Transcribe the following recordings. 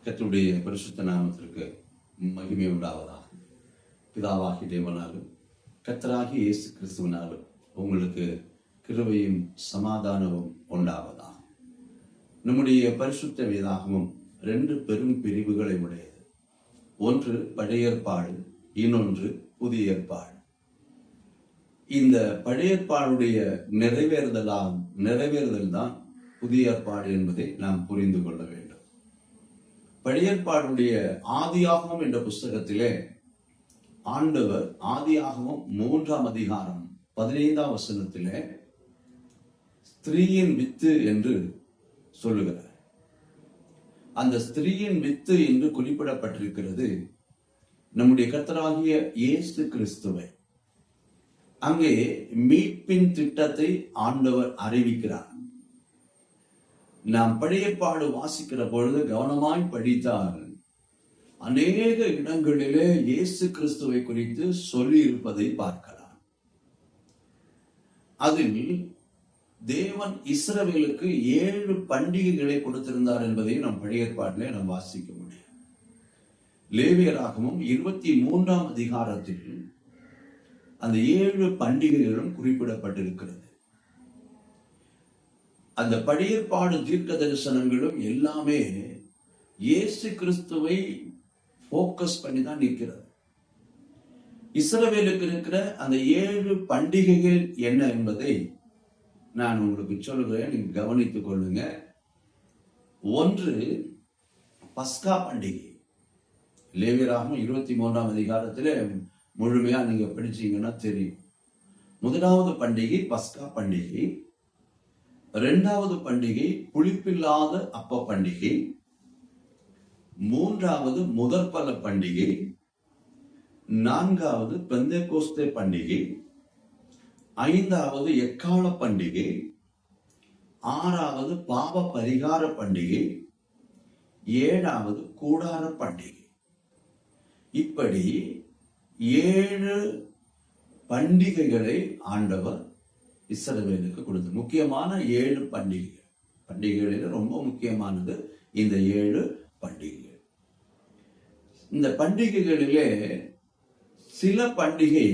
கர்த்தருடைய பரிசுத்த நாமத்திற்கு மகிமை உண்டாவதாக. பிதாவாகி தேவனாலும் கர்த்தராகி இயேசு கிறிஸ்துவினாலும் உங்களுக்கு கிருபையும் சமாதானமும் உண்டாவதாக. நம்முடைய பரிசுத்த வேதாகமும் 2 பெரும் பிரிவுகளை உடையது. ஒன்று பழைய ஏற்பாடு, இன்னொன்று புதிய ஏற்பாடு. இந்த பழைய ஏற்பாடுடைய நிறைவேறுதல் தான் புதிய ஏற்பாடு என்பதை நாம் புரிந்து கொள்ள வேண்டும். பழைய ஏற்பாடுடைய ஆதியாகமம் என்ற புஸ்தகத்திலே ஆண்டவர் ஆதியாகமம் 3ஆம் அதிகாரம் 15ஆம் வசனத்திலே ஸ்திரீயின் வித்து என்று சொல்லுகிறார். அந்த ஸ்திரீயின் வித்து என்று குறிப்பிடப்பட்டிருக்கிறது நம்முடைய கர்த்தராகிய இயேசு கிறிஸ்துவை. அங்கே மீட்பின் திட்டத்தை ஆண்டவர் அறிவிக்கிறார். நாம் பழைய ஏற்பாடு வாசிக்கிற பொழுது கவனமாய் படித்தால் அநேக இடங்களிலே இயேசு கிறிஸ்துவை குறித்து சொல்லி இருப்பதை பார்க்கலாம். அதில் தேவன் இஸ்ரவேலுக்கு 7 பண்டிகைகளை கொடுத்திருந்தார் என்பதை நாம் பழைய ஏற்பாட்டிலே நாம் வாசிக்க முடியும். லேவியராகமம் 23ஆம் அதிகாரத்தில் அந்த 7 பண்டிகைகளும் குறிப்பிடப்பட்டிருக்கிறது. அந்த பழைய ஏற்பாடு தீர்க்க தரிசனங்களும் எல்லாமே இயேசு கிறிஸ்துவை போக்கஸ் பண்ணி தான் நிற்கிறது. இஸ்ரவேலுக்கு இருக்கிற அந்த 7 பண்டிகைகள் என்ன என்பதை நான் உங்களுக்கு சொல்கிறேன், நீங்க கவனித்துக் கொள்ளுங்க. ஒன்று பஸ்கா பண்டிகை. லேவியராகமம் 23ஆம் அதிகாரத்திலே முழுமையா நீங்க படிச்சீங்கன்னா தெரியும். முதலாவது பண்டிகை பஸ்கா பண்டிகை. 2வது பண்டிகை புளிப்பில்லாத அப்ப பண்டிகை. 3வது முதற்பல பண்டிகை. 4வது பெந்தேகோஸ்தே பண்டிகை. 5வது எக்கால பண்டிகை. 6வது பாவ பரிகார பண்டிகை. 7வது கூடார பண்டிகை. இப்படி 7 பண்டிகைகளை ஆண்டவர் இஸ்ரவேலுக்கு கொடுத்து முக்கியமான 7 பண்டிகைகளில் ரொம்ப முக்கியமானது இந்த 7 பண்டிகைகள். இந்த பண்டிகைகளிலே சில பண்டிகை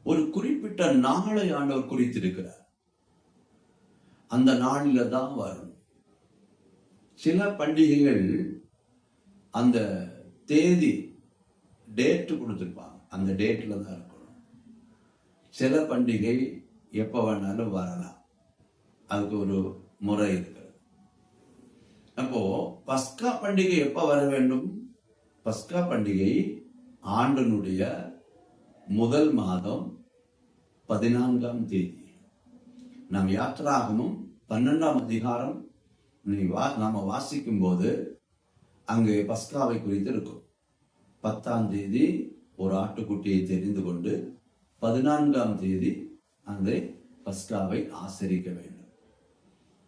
ஒரு குறிப்பிட்ட நாளை ஆண்டவர் குறித்திருக்கிறார். அந்த நாளில தான் வரும். சில பண்டிகைகள் அந்த தேதி டேட் கொடுத்திருப்பாங்க, அந்த டேட்ல தான் இருக்கணும். சில பண்டிகை எப்ப வேணாலும் வரலாம், அதுக்கு ஒரு முறை இருக்கிறது. அப்போ பஸ்கா பண்டிகை எப்ப வர வேண்டும்? பஸ்கா பண்டிகை ஆண்டனுடைய முதல் மாதம் 14ஆம் தேதி. நாம் யாத்திராகமும் 12ஆம் அதிகாரம் நாம வாசிக்கும் போது அங்கே பஸ்காவை குறித்து இருக்கும். 10ஆம் தேதி ஒரு ஆட்டுக்குட்டியை தெரிந்து கொண்டு 14ஆம் தேதி அந்த பஸ்காவை ஆசரிக்க வேண்டும்.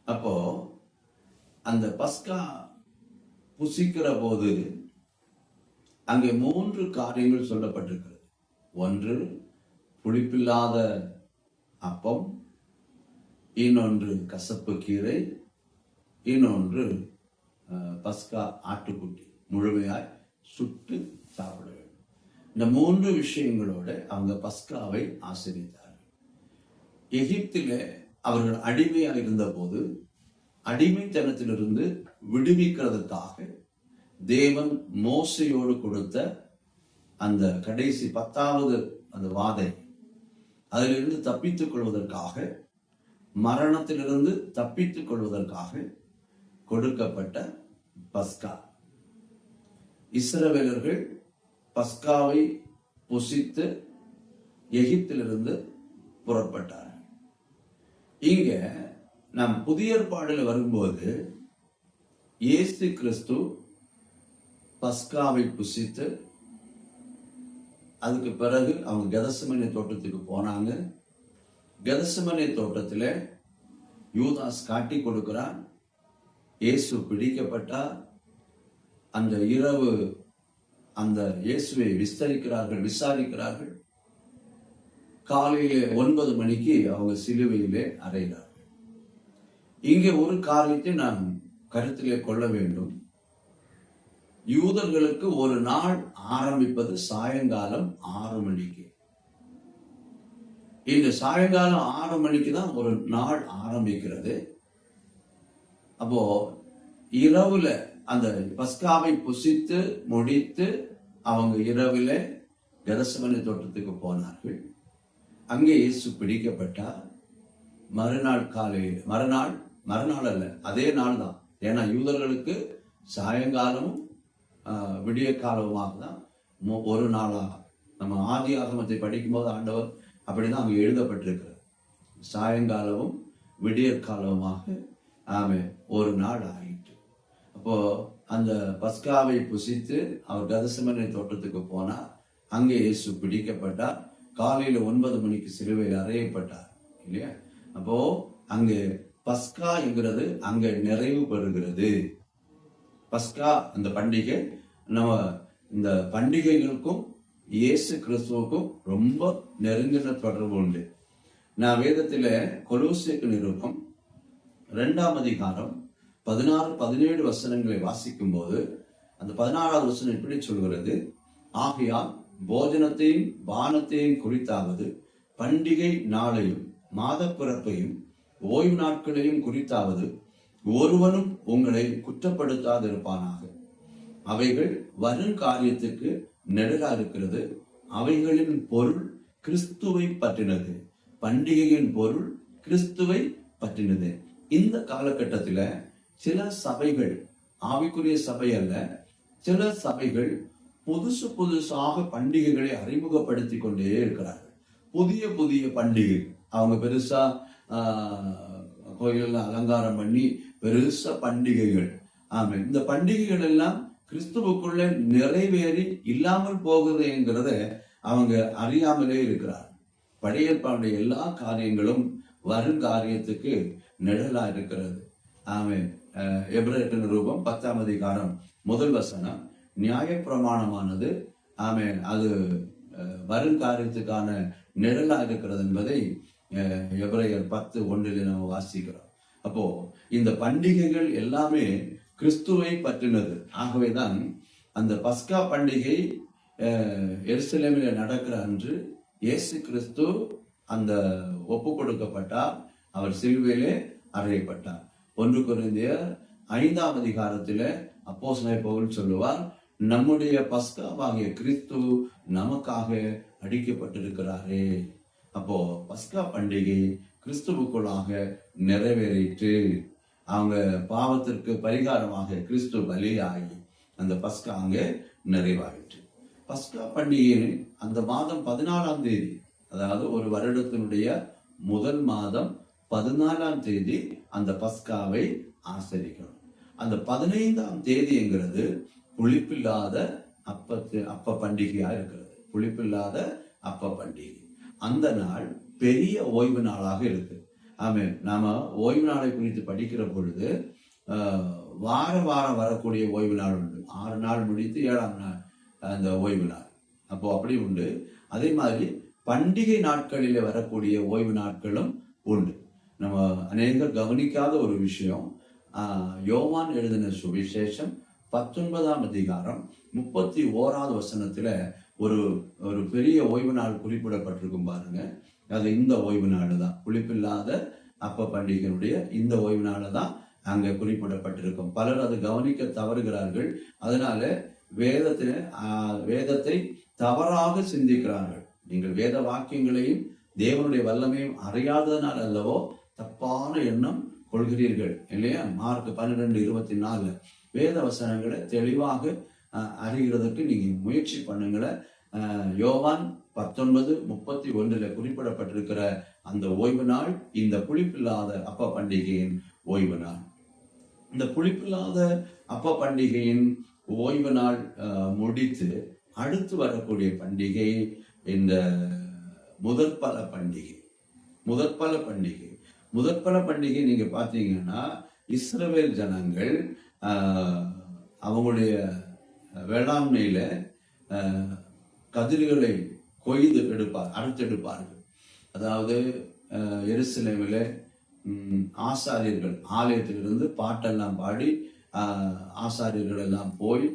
அப்போ அந்த பஸ்கா புசிக்கிற போது அங்கே 3 காரியங்கள் சொல்லப்பட்டிருக்கிறது. ஒன்று புளிப்பில்லாத அப்பம், இன்னொன்று கசப்பு கீரை, இன்னொன்று பஸ்கா ஆட்டுக்குட்டி முழுமையாய் சுட்டு சாப்பிட வேண்டும். இந்த 3 விஷயங்களோட அவங்க பஸ்காவை ஆசரித்தார்கள். எகிப்திலே அவர்கள் அடிமையாக இருந்த போது அடிமைத்தனத்திலிருந்து விடுவிக்கிறதுக்காக தேவன் மோசையோடு கொடுத்த அந்த கடைசி 10வது அந்த வாதை, அதிலிருந்து தப்பித்துக் கொள்வதற்காக, மரணத்திலிருந்து தப்பித்துக் கொள்வதற்காக கொடுக்கப்பட்ட பஸ்கா. இஸ்ரவேலர்கள் பஸ்காவை புசித்து எகிப்திலிருந்து புறப்பட்டார். இங்க நாம் புதிய ஏற்பாடுல வரும்போது இயேசு கிறிஸ்து பஸ்காவை புசித்து அதுக்கு பிறகு அவங்க கெதசமனே தோட்டத்துக்கு போனாங்க. கெதசமனே தோட்டத்தில் யூதாஸ் காட்டி கொடுக்கிறான். இயேசு பிடிக்கப்பட்டார். அந்த இரவு அந்த இயேசுவை விசாரிக்கிறார்கள். காலையிலே 9 மணிக்கு அவங்க சிலுவையிலே அறைகிறார்கள். இங்கே ஒரு காரியத்தை நாம் கருத்திலே கொள்ள வேண்டும். யூதர்களுக்கு ஒரு நாள் ஆரம்பிப்பது சாயங்காலம் 6 மணிக்கு. இந்த சாயங்காலம் 6 மணிக்கு தான் ஒரு நாள் ஆரம்பிக்கிறது. அப்போ இரவுல அந்த பஸ்காவை புசித்து முடித்து அவங்க இரவில கெத்செமனே தோட்டத்துக்கு போனார்கள். அங்கே இயேசு பிடிக்கப்பட்டார். மறுநாள் காலையில், மறுநாள் அல்ல, அதே நாள் தான். ஏன்னா யூதர்களுக்கு சாயங்காலமும் விடிய காலமாக தான் ஒரு நாளாக. நம்ம ஆதி ஆகமத்தை படிக்கும்போது ஆண்டவர் அப்படிதான் அங்கே எழுதப்பட்டிருக்கிறது. சாயங்காலமும் விடிய காலமாக ஒரு நாள் ஆயிட்டு. அப்போ அந்த பஸ்காவை புசித்து அவர் கெத்செமனே தோட்டத்துக்கு போனார். அங்கே இயேசு பிடிக்கப்பட்டார். காலையில 9 மணிக்கு சிலுவையில் அறையப்பட்டார் இல்லையா? அப்போ அங்கு பஸ்கா என்கிறது அங்க நிறைவு பெறுகிறது. பஸ்கா அந்த பண்டிகை, நம்ம இந்த பண்டிகைகளுக்கும் இயேசு கிறிஸ்துவுக்கும் ரொம்ப நெருங்கின தொடர்பு உண்டு. நான் வேதத்துல கொலோசியர் நிருபம் 2ஆம் அதிகாரம் 16-17 வசனங்களை வாசிக்கும் போது அந்த 16வது வசனம் இப்படி சொல்கிறது: ஆகையால் போஜனத்தையும் பானத்தையும் குறித்தாவது, பண்டிகை நாளையும் மாத பிறப்பையும் ஓய்வு நாட்களையும் குறித்தாவது ஒருவனும் உங்களை குற்றப்படுத்தாதிருப்பானாக. அவைகள் வரும் காரியத்துக்கு நெடுலா இருக்கிறது. அவைகளின் பொருள் கிறிஸ்துவை பற்றினது. பண்டிகையின் பொருள் கிறிஸ்துவை பற்றினது. இந்த காலகட்டத்துல சில சபைகள், ஆவிக்குரிய சபை அல்ல, சில சபைகள் புதுசாக பண்டிகைகளை அறிமுகப்படுத்தி கொண்டே இருக்கிறார்கள். புதிய புதிய பண்டிகை, அவங்க பெருசா கோயில்ல அலங்காரம் பண்ணி பெருசா பண்டிகைகள். இந்த பண்டிகைகள் எல்லாம் கிறிஸ்துவுக்குள்ள நிறைவேறி இல்லாமல் போகுது என்கிறத அவங்க அறியாமலே இருக்கிறார். பழைய ஏற்பாடுடைய எல்லா காரியங்களும் வருங்காரியத்துக்கு நிழலா இருக்கிறது. எபிரேயர் நிருபம் 10ஆம் அதிகாரம் 1 வசனம், நியாயப்பிரமாணமானது அது வருங்காரியத்துக்கான நிழலா இருக்கிறது என்பதை எபிரேயர் 10:1 நம்ம வாசிக்கிறோம். அப்போ இந்த பண்டிகைகள் எல்லாமே கிறிஸ்துவை பற்றினது. ஆகவேதான் அந்த பஸ்கா பண்டிகை எருசலேமில் நடக்கிற அன்று இயேசு கிறிஸ்து அந்த ஒப்பு கொடுக்கப்பட்டார். அவர் சிலுவையிலே அறையப்பட்டார். 1 கொரிந்தியர் 5ஆம் அதிகாரத்திலே அப்போஸ்தலனாகிய பவுல் சொல்லுவார், நம்முடைய பஸ்காவாகிய கிறிஸ்து நமக்காக அடிக்கப்பட்டிருக்கிறாரே. அப்போ பஸ்கா பண்டிகை கிறிஸ்துவுக்குள்ளாக நிறைவேறிட்டு, அவங்க பாவத்திற்கு பரிகாரமாக கிறிஸ்து பலியாகி அந்த பஸ்கா அங்கே நிறைவாயிற்று. பஸ்கா பண்டிகை அந்த மாதம் 14ஆம் தேதி, அதாவது ஒரு வருடத்தினுடைய முதல் மாதம் 14ஆம் தேதி அந்த பஸ்காவை ஆசரிக்கணும். அந்த 15ஆம் தேதிங்கிறது புளிப்பில்லாத அப்ப பண்டிகையா இருக்கிறது. புளிப்பில்லாத அப்ப பண்டிகை. அந்த நாள் பெரிய ஓய்வு நாளாக இருக்கு. நாம ஓய்வு நாளை குறித்து படிக்கிற பொழுது வாரம் வரக்கூடிய ஓய்வு நாள் உண்டு. 6 நாள் முடித்து 7ஆம் நாள் அந்த ஓய்வு நாள் அப்போ அப்படி உண்டு. அதே மாதிரி பண்டிகை நாட்களிலே வரக்கூடிய ஓய்வு நாட்களும் உண்டு. நம்ம அநேகர் கவனிக்காத ஒரு விஷயம், யோவான் எழுதின சுவிசேஷம் 19ஆம் அதிகாரம் 31வது வசனத்துல ஒரு பெரிய ஓய்வு நாள் குறிப்பிடப்பட்டிருக்கும் பாருங்க. அது இந்த ஓய்வு நாள் தான், புளிப்பில்லாத அப்ப பண்டிகையினுடைய இந்த ஓய்வு நாள் தான் அங்க குறிப்பிடப்பட்டிருக்கும். பலர் அது கவனிக்க தவறுகிறார்கள். அதனால வேதத்தை தவறாக சிந்திக்கிறார்கள். நீங்கள் வேத வாக்கியங்களையும் தேவனுடைய வல்லமையும் அறியாததனால் அல்லவோ தப்பான எண்ணம் கொள்கிறீர்கள் இல்லையா? மார்க் 12:24 வேத வசனங்களை தெளிவாக அறிகிறதுக்கு நீங்க முயற்சி பண்ணுங்கள. யோவான் 19:31 குறிப்பிடப்பட்டிருக்கிற அந்த ஓய்வு நாள் இந்த புளிப்பில்லாத அப்ப பண்டிகையின் ஓய்வு நாள். இந்த புளிப்பில்லாத அப்ப பண்டிகையின் ஓய்வு நாள் முடித்து அடுத்து வரக்கூடிய பண்டிகை இந்த முதற்பல பண்டிகை. முதற்பல பண்டிகை நீங்க பாத்தீங்கன்னா, இஸ்ரவேல் ஜனங்கள் அவங்களுடைய வேளாண்மையில கதிர்களை கொய்து அறுத்தெடுப்பார்கள். அதாவது எருசலேமில ஆசாரியர்கள் ஆலயத்திலிருந்து பாட்டெல்லாம் பாடி ஆசாரியர்கள் எல்லாம் போய்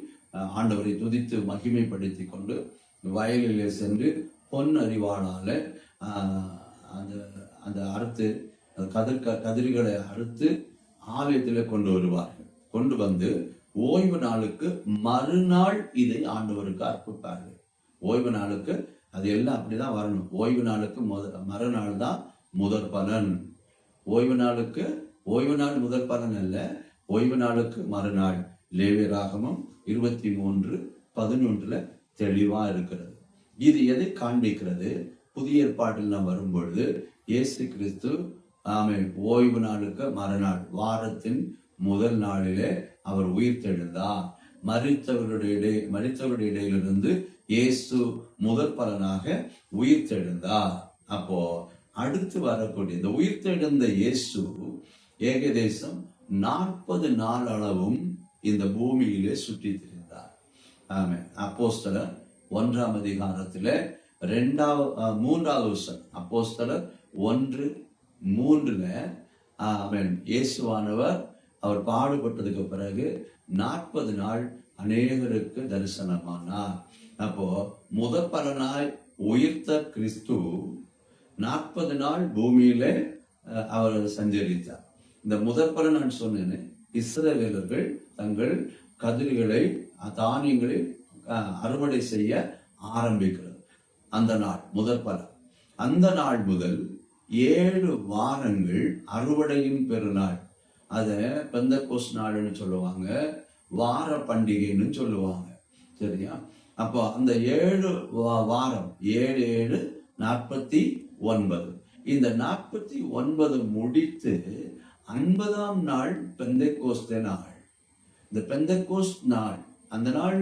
ஆண்டவரை துதித்து மகிமைப்படுத்தி கொண்டு வயலிலே சென்று பொன் அறிவாளால அந்த அந்த அறுத்து கதிர்களை அறுத்து ஆலயத்தில் கொண்டு வருவார்கள். கொண்டு வந்து ஓய்வு நாளுக்கு மறுநாள் இதை ஆண்டவருக்கு அர்ப்பிப்பார்கள். ஓய்வு நாளுக்கு அது எல்லாம் அப்படிதான் வரணும். ஓய்வு நாளுக்கு மறுநாள் தான் முதற் பலன். ஓய்வு நாள் முதற் பலன் அல்ல, ஓய்வு நாளுக்கு மறுநாள். லேவியராகமம் 23:11 தெளிவா இருக்கிறது. இது எதை காண்பிக்கிறது? புதிய ஏற்பாட்டில் நாம் வரும்பொழுது இயேசு கிறிஸ்து ஓய்வு நாளுக்கு மறுநாள், வாரத்தின் முதல் நாளிலே அவர் உயிர்த்தெழுந்தார். மரித்தவருடைய இடையிலிருந்து இயேசு முதற் பலனாக உயிர்த்தெழுந்தார். அப்போ அடுத்து வரக்கூடிய இந்த உயிர்த்தெழுந்த இயேசு ஏகதேசம் 40 நாள் அளவும் இந்த பூமியிலே சுற்றி திரிந்தார். அப்போஸ்தலர் 1ஆம் அதிகாரத்திலே 3வது வசனம், அப்போஸ்தலர் 1:3 இயேசுவானவர் அவர் பாடுபட்டதுக்கு பிறகு 40 நாள் அநேகருக்கு தரிசனமானார். அப்போ முதற் பலனாய் உயிர்த்த கிறிஸ்து 40 நாள் பூமியில அவர் சஞ்சரித்தார். இந்த முதற் பலன் நான் சொன்னேன், இஸ்ரவேலர்கள் தங்கள் கதிர்களை தானியங்களை அறுவடை செய்ய ஆரம்பிக்கிறது. அந்த நாள் முதற் பலன். அந்த நாள் முதல் 7 வாரங்கள் அறுவடையின் பெருநாள். அத பெந்தெக்கோஸ்து நாள்னு சொல்லுவாங்க, வார பண்டிகைன்னு சொல்லுவாங்க. சரியா? அப்போ அந்த 7 வாரம் 7 49. இந்த 49 முடித்து 50ஆம் நாள் பெந்தெக்கோஸ்தே நாள். இந்த பெந்தெக்கோஸ்து நாள், அந்த நாள்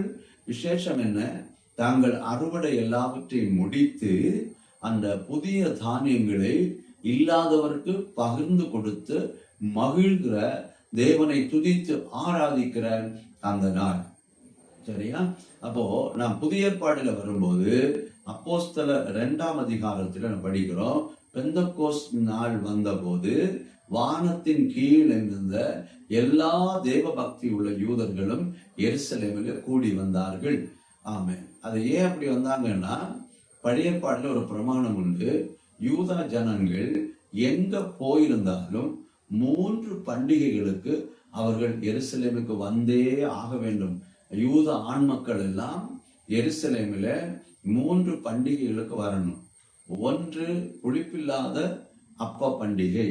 விசேஷம் என்ன? தாங்கள் அறுவடை எல்லாவற்றையும் முடித்து அந்த புதிய தானியங்களை இல்லாதவருக்கு பகிர்ந்து கொடுத்து மகிழ்கிற, தேவனை துதித்து ஆராதிக்கிற அந்த நாள். சரியா? அப்போ நாம் புதிய ஏற்பாடுல வரும்போது அப்போஸ்தலர் 2ஆம் அதிகாரத்துல நம்ம படிக்கிறோம், பெந்தெக்கோஸ்து நாள் வந்தபோது வானத்தின் கீழ் இருந்த எல்லா தேவ பக்தி உள்ள யூதர்களும் எருசலேமில் கூடி வந்தார்கள். அது ஏன் அப்படி வந்தாங்கன்னா, பழைய ஏற்பாடுல ஒரு பிரமாணம் உண்டு. யூதா ஜனங்கள் எங்க போயிருந்தாலும் 3 பண்டிகைகளுக்கு அவர்கள் எருசலேமுக்கு வந்தே ஆக வேண்டும். யூத ஆண் மக்கள் எல்லாம் எருசலேமில 3 பண்டிகைகளுக்கு வரணும். 1 புளிப்பில்லாத அப்ப பண்டிகை,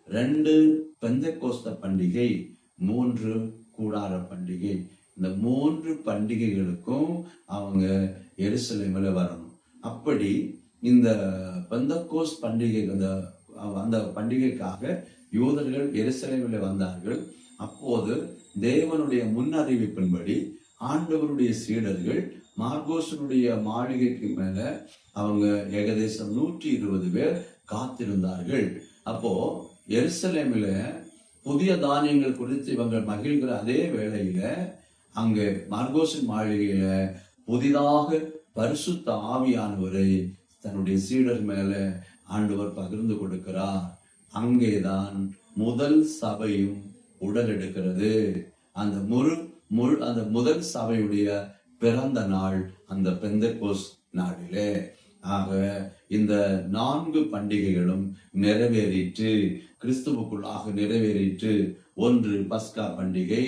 2 பெந்தெக்கோஸ்து பண்டிகை, 3 கூடார பண்டிகை. இந்த 3 பண்டிகைகளுக்கும் அவங்க எருசலேமில் வரணும். அப்படி இந்த பெந்தெக்கோஸ்து பண்டிகை, அந்த பண்டிகைக்காக யூதர்கள் எருசலேமில் வந்தார்கள். அப்போது தேவனுடைய முன்னறிவிப்பின்படி ஆண்டவருடைய சீடர்கள் மார்கோசனுடைய மாளிகைக்கு மேல அவங்க ஏகதேசம் 120 பேர் காத்திருந்தார்கள். அப்போ எருசலேமில புதிய தானியங்கள் குறித்து இவங்க மகிழ்கிற அதே வேளையில அங்க மார்கோசின் மாளிகையில புதிதாக பரிசுத்த ஆவியானவரை தன்னுடைய சீடர் மேல ஆண்டவர் பகிர்ந்து கொடுக்கிறார். அங்கேதான் முதல் சபையும் உடலெடுக்கிறது. அந்த முதல் சபையுடைய பிறந்த நாள் அந்த பெந்தெக்கோஸ்து நாளிலே. ஆக இந்த 4 பண்டிகைகளும் நிறைவேறிற்று, கிறிஸ்துவுக்குள்ளாக நிறைவேறிற்று. 1 பஸ்கா பண்டிகை,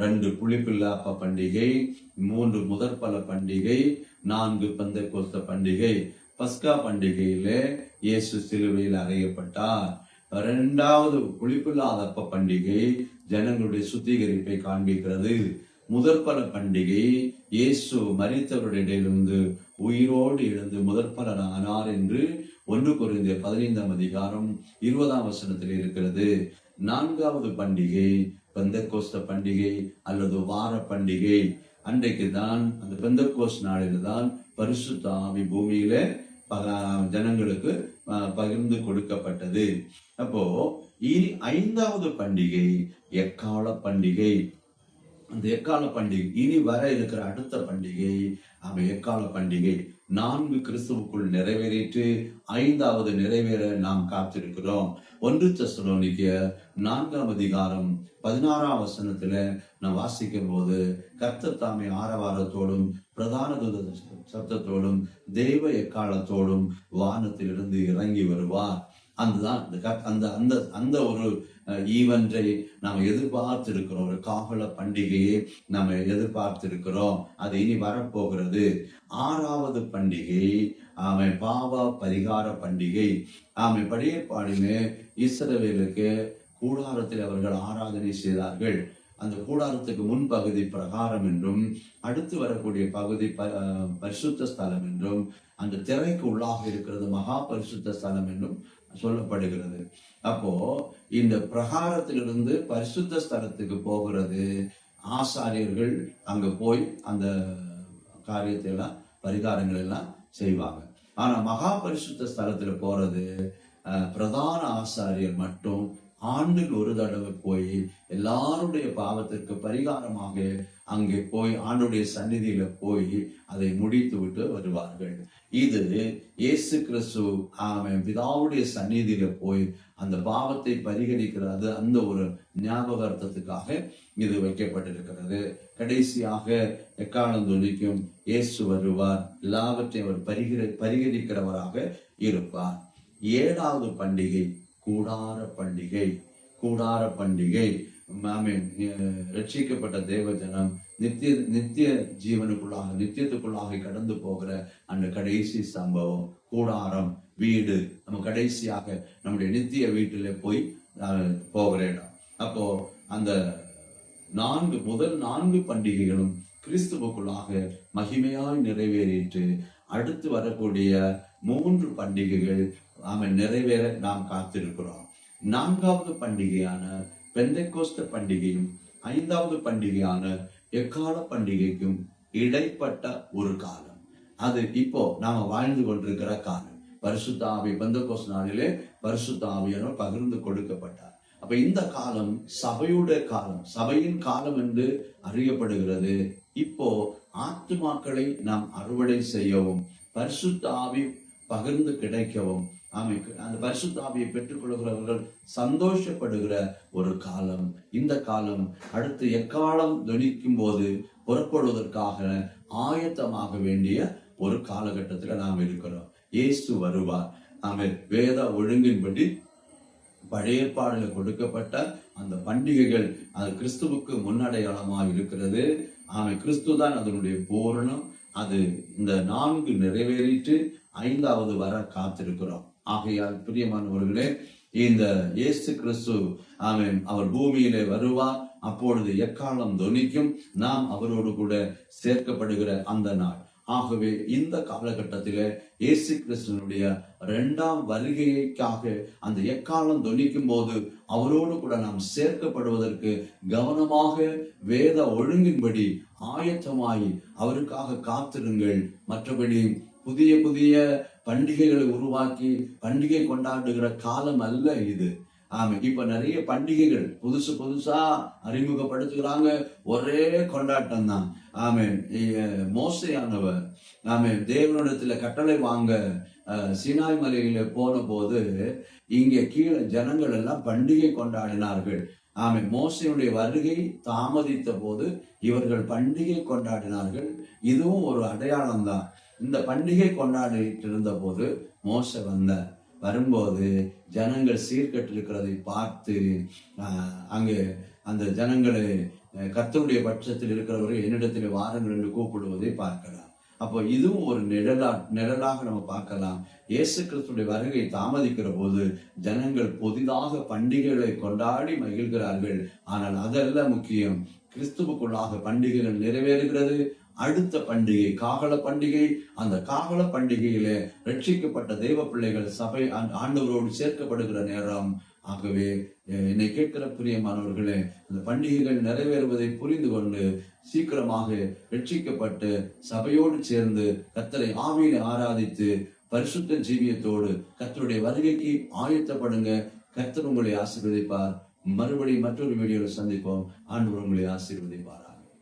2 புளிப்பில்லா அப்ப பண்டிகை, 3 முதற்பல பண்டிகை, 4 பெந்தெக்கோஸ்து பண்டிகை. பஸ்கா பண்டிகையிலே இயேசு சிலுவையில் அறையப்பட்டார். 2வது புளிப்பில்லாத அப்ப பண்டிகை ஜனங்களுடைய சுத்திகரிப்பை காண்பிக்கிறது. முதற்பல பண்டிகை இயேசு மரித்தவருடைய இடையிலிருந்து உயிரோடு எழுந்து முதற்பலனானார் என்று 1 கொரிந்தியர் 15ஆம் அதிகாரம் 20ஆம் வசனத்தில் இருக்கிறது. 4வது பண்டிகை பெந்தெக்கோஸ்து பண்டிகை அல்லது வார பண்டிகை. அன்றைக்கு தான், அந்த பெந்தெக்கோஸ்து நாளில் தான் பரிசுத்த ஆவி பூமியில ஜனங்களுக்கு பகிர்ந்து கொடுக்கப்பட்டது. அப்போ 5வது பண்டிகை எக்கால பண்டிகை. அந்த எக்கால பண்டிகை இனி வர இருக்கிற அடுத்த பண்டிகை எக்கால பண்டிகை. 4 கிறிஸ்துவுக்குள் நிறைவேறிட்டு 5வது நிறைவேற நாம் காத்திருக்கிறோம். 1 தெசலோனிக்கேயர் 4ஆம் அதிகாரம் 16ஆம் வசனத்துல நான் வாசிக்கும் போது, கர்த்தர் தாமே ஆரவாரத்தோடும் பிரதான தூத சத்தத்தோடும் தெய்வ எக்காலத்தோடும் வானத்திலிருந்து இறங்கி வருவார். அதுதான் அந்த அந்த அந்த ஒரு ஈவென்றை நாம் எதிர்பார்த்திருக்கிறோம். ஒரு காவல பண்டிகையை நாம் எதிர்பார்த்திருக்கிறோம். அது இனி வரப்போகிறது. 6வது பண்டிகை பாவ பரிகார பண்டிகை. பழைய ஏற்பாடிலே இஸ்ரவேலுக்கு கூடாரத்தில் அவர்கள் ஆராதனை செய்தார்கள். அந்த கூடாரத்துக்கு முன்பகுதி பிரகாரம் என்றும், அடுத்து வரக்கூடிய பகுதி பரிசுத்த ஸ்தலம் என்றும், அந்த திரைக்கு உள்ளாக இருக்கிறது மகா பரிசுத்த ஸ்தலம் என்றும் சொல்லப்படுகிறது. அப்போ இந்த பிரகாரத்திலிருந்து பரிசுத்த ஸ்தலத்துக்கு போகிறது. ஆசாரியர்கள் அங்க போய் அந்த காரியத்தை எல்லாம் பரிகாரங்கள் எல்லாம் செய்வாங்க. ஆனா மகா பரிசுத்த ஸ்தலத்துல போறது பிரதான ஆசாரியர் மட்டும் ஆண்டில் ஒரு தடவை போய் எல்லாருடைய பாவத்திற்கு பரிகாரமாக அங்கே போய் ஆண்டுடைய சந்நிதியில போய் அதை முடித்து விட்டு வருவார்கள். இது இயேசு கிறிஸ்து பிதாவுடைய சந்நிதியில போய் அந்த பாவத்தை பரிகரிக்கிறது. அந்த ஒரு ஞாபகார்த்தத்துக்காக இது வைக்கப்பட்டிருக்கிறது. கடைசியாக எக்காலம் தொழிக்கும் இயேசு வருவார். எல்லாவற்றையும் அவர் பரிகரிக்கிறவராக இருப்பார். 7வது பண்டிகை கூடார பண்டிகை. கூடார பண்டிகை ரட்சிக்கப்பட்ட தேவஜனம் நித்திய ஜீவனுக்குள்ளாக நித்தியத்துக்குள்ளாக கடந்து போகிற அந்த கடைசி சம்பவம். கூடாரம் வீடு, நம்ம கடைசியாக நம்முடைய நித்திய வீட்டில போய் போகிற இடம். அப்போ அந்த முதல் 4 பண்டிகைகளும் கிறிஸ்துவுக்குள்ளாக மகிமையாய் நிறைவேறிட்டு அடுத்து வரக்கூடிய 3 பண்டிகைகள் நிறைவேற நாம் காத்திருக்கிறோம். 4வது பண்டிகையான பெந்தெக்கோஸ்து பண்டிகையும் 5வது பண்டிகையான எக்கால பண்டிகைக்கும் இடைப்பட்ட ஒரு காலம். அது இப்போ நாம வாழ்ந்து கொண்டிருக்கிற காலம். பரிசுத்த ஆவி பெந்தெக்கோஸ்து நாளிலே பரிசுத்த ஆவியானவர் பகிர்ந்து கொடுக்கப்பட்டார். அப்ப இந்த காலம் சபையுடைய காலம், சபையின் காலம் என்று அறியப்படுகிறது. இப்போ ஆத்துமாக்களை நாம் அறுவடை செய்யவும் பரிசுத்த ஆவி பகிர்ந்து கிடைக்கவும் அந்த பரிசுத்த ஆவியை பெற்றுக் கொள்கிறவர்கள் சந்தோஷப்படுகிற ஒரு காலம். இந்த காலம் அடுத்து எக்காலம் துணிக்கும் போது புறப்படுவதற்காக ஆயத்தமாக வேண்டிய ஒரு காலகட்டத்துல நாம் இருக்கிறோம். இயேசு வருவார். வேத ஒழுங்கின்படி பழைய ஏற்பாடுல கொடுக்கப்பட்ட அந்த பண்டிகைகள் அது கிறிஸ்துவுக்கு முன்னடையாளமாக இருக்கிறது. கிறிஸ்து தான் அதனுடைய பூரணம். அது இந்த 4 நிறைவேறிட்டு 5வது வர காத்திருக்கிறோம். ஆகையால் பிரியமானவர்களே, இந்த இயேசு கிறிஸ்து அவர் பூமியிலே வருவார். அப்பொழுது எக்காலம் தொனிக்கும். நாம் அவரோடு கூட சேர்க்கப்படுகிற அந்த நாள். ஆகவே இந்த காலகட்டத்திலே இயேசு கிறிஸ்துவனுடைய 2ஆம் வருகைக்காக அந்த எக்காலம் தொனிக்கும் போது அவரோடு கூட நாம் சேர்க்கப்படுவதற்கு கவனமாக வேத ஒழுங்கின்படி ஆயத்தமாய் அவருக்காக காத்திருங்கள். மற்றபடி புதிய புதிய பண்டிகைகளை உருவாக்கி பண்டிகை கொண்டாடுகிற காலம் அல்ல இது. இப்ப நிறைய பண்டிகைகள் புதுசா அறிமுகப்படுத்துகிறாங்க. ஒரே கொண்டாட்டம் தான். மோசையானவர் தேவனிடத்துல கட்டளை வாங்க சீனாய் மலையில போன போது இங்க கீழே ஜனங்கள் எல்லாம் பண்டிகை கொண்டாடினார்கள். மோசையுடைய வருகை தாமதித்த போது இவர்கள் பண்டிகை கொண்டாடினார்கள். இதுவும் ஒரு அடையாளம் தான். இந்த பண்டிகை கொண்டாடிட்டு இருந்த போது மோசை வரும்போது ஜனங்கள் சீர்கட்டிருக்கிறதை பார்த்து அங்கே அந்த ஜனங்களை கர்த்தருடைய பட்சத்தில் இருக்கிறவர்கள் என்னிடத்தில் வாருங்கள் என்று கூப்பிடுவதை பார்க்கலாம். அப்போ இதுவும் ஒரு நிழலாக நம்ம பார்க்கலாம். இயேசு கிறிஸ்துடைய வருகை தாமதிக்கிற போது ஜனங்கள் புதிதாக பண்டிகைகளை கொண்டாடி மகிழ்கிறார்கள். ஆனால் அதல்ல முக்கியம். கிறிஸ்துவுக்குள்ளாக பண்டிகைகள் நிறைவேறுகிறது. அடுத்த பண்டிகை காகல பண்டிகை. அந்த காகல பண்டிகையில ரட்சிக்கப்பட்ட தெய்வ பிள்ளைகள் சபை ஆண்டவரோடு சேர்க்கப்படுகிற நேரம். ஆகவே என்னை கேட்கிற பிரியமானவர்களே, அந்த பண்டிகைகள் நிறைவேறுவதை புரிந்து கொண்டு சீக்கிரமாக ரட்சிக்கப்பட்டு சபையோடு சேர்ந்து கர்த்தரை ஆவியிலே ஆராதித்து பரிசுத்த ஜீவியத்தோடு கர்த்தருடைய வருகைக்கு ஆயத்தப்படுங்க. கர்த்தர் உங்களை ஆசீர்வதிப்பார். மறுபடியும் மற்றொரு வீடியோவில் சந்திப்போம். ஆண்டவர் உங்களை ஆசீர்வதிப்பார்.